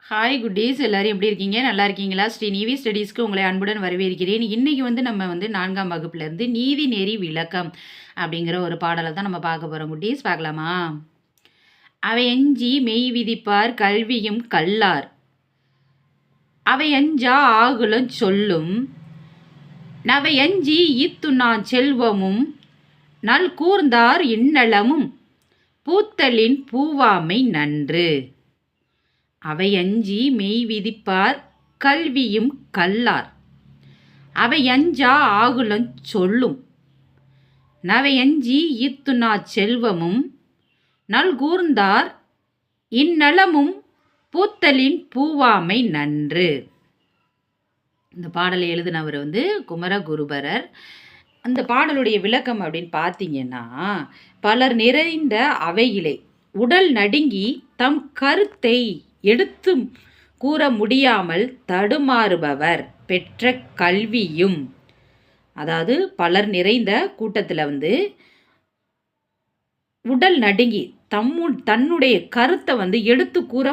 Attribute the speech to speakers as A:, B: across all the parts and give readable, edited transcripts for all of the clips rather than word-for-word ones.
A: Hi குட்டீஸ், எல்லாரும் எப்படி இருக்கீங்க? நல்லா இருக்கீங்களா? ஸ்ரீ நீவி ஸ்டடீஸ்க்கு உங்களை அன்புடன் வரவேற்கிறேன். இன்னைக்கு நம்ம 4ஆம் வகுப்புலேருந்து நீதி நெறி விளக்கம் அப்படிங்கிற ஒரு பாடலை தான் நம்ம பார்க்க போகிறோம். குட்டீஸ் பார்க்கலாமா? அவை அஞ்சி மெய் விதிப்பார் கல்வியும் கல்லார், அவை அஞ்சா ஆகுலம் சொல்லும், நவை அஞ்சி ஈத்துணா செல்வமும், நல் கூர்ந்தார் இன்னளமும், பூத்தலின் பூவாமை நன்று. அவை அஞ்சி மெய் விதிப்பார் கல்வியும் கல்லார், அவை அஞ்சா ஆகுலம் சொல்லும், நவை அஞ்சி ஈத்துணா செல்வமும், நல்கூர்ந்தார் இந்நலமும், பூத்தலின் பூவாமை நன்று. இந்த பாடலை எழுதினவர் குமரகுருபரர். அந்த பாடலுடைய விளக்கம் அப்படின்னு பார்த்தீங்கன்னா, பலர் நிறைந்த அவையிலே உடல் நடுங்கி தம் கருத்தை எடுத்து கூற முடியாமல் தடுமாறுபவர் பெற்ற கல்வியும், அதாவது பலர் நிறைந்த கூட்டத்தில் உடல் நடுங்கி தன்னுடைய கருத்தை எடுத்து கூற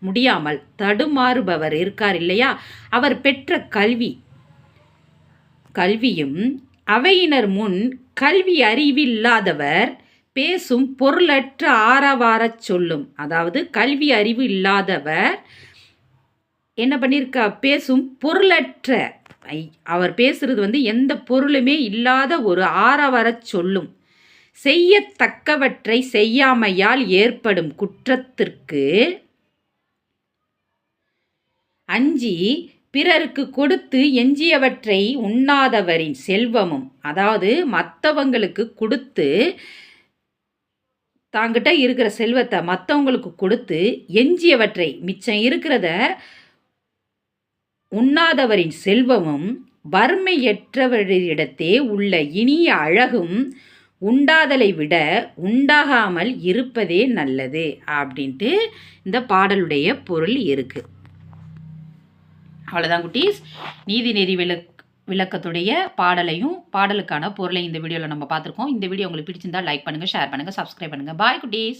A: முடியாமல் தடுமாறுபவர் இருக்கார் இல்லையா, அவர் பெற்ற கல்வியும், அவையினர் முன் கல்வி அறிவில்லாதவர் பேசும் பொருளற்ற ஆரவாரச் சொல்லும். அதாவது கல்வி அறிவு இல்லாதவர் என்ன பண்ணியிருக்கா, பேசும் பொருளற்ற, அவர் பேசுறது எந்த பொருளுமே இல்லாத ஒரு ஆரவாரச் சொல்லும், செய்யத்தக்கவற்றை செய்யாமையால் ஏற்படும் குற்றத்திற்கு அஞ்சி பிறருக்கு கொடுத்து எஞ்சியவற்றை உண்ணாதவரின் செல்வமும், அதாவது மற்றவங்களுக்கு கொடுத்து தாங்கிட்ட இருக்கிற செல்வத்தை மற்றவங்களுக்கு கொடுத்து எஞ்சியவற்றை மிச்சம் இருக்கிறத உண்ணாதவரின் செல்வமும், வறுமையற்றவரிடத்தே உள்ள இனிய அழகும் உண்டாதலை விட உண்டாகாமல் இருப்பதே நல்லது அப்படின்ட்டு இந்த பாடலுடைய பொருள் இருக்கு. அவ்வளோதான் குட்டீஸ். நீதி நெறி விளக்கத்துடைய பாடலையும் பாடலுக்கான பொருளையும் இந்த வீடியோவில் நம்ம பார்த்துருக்கோம். இந்த வீடியோ உங்களுக்கு பிடிச்சிருந்தால் லைக் பண்ணுங்கள், ஷேர் பண்ணுங்கள், சப்ஸ்கிரைப் பண்ணுங்கள். பாய் குட்டீஸ்.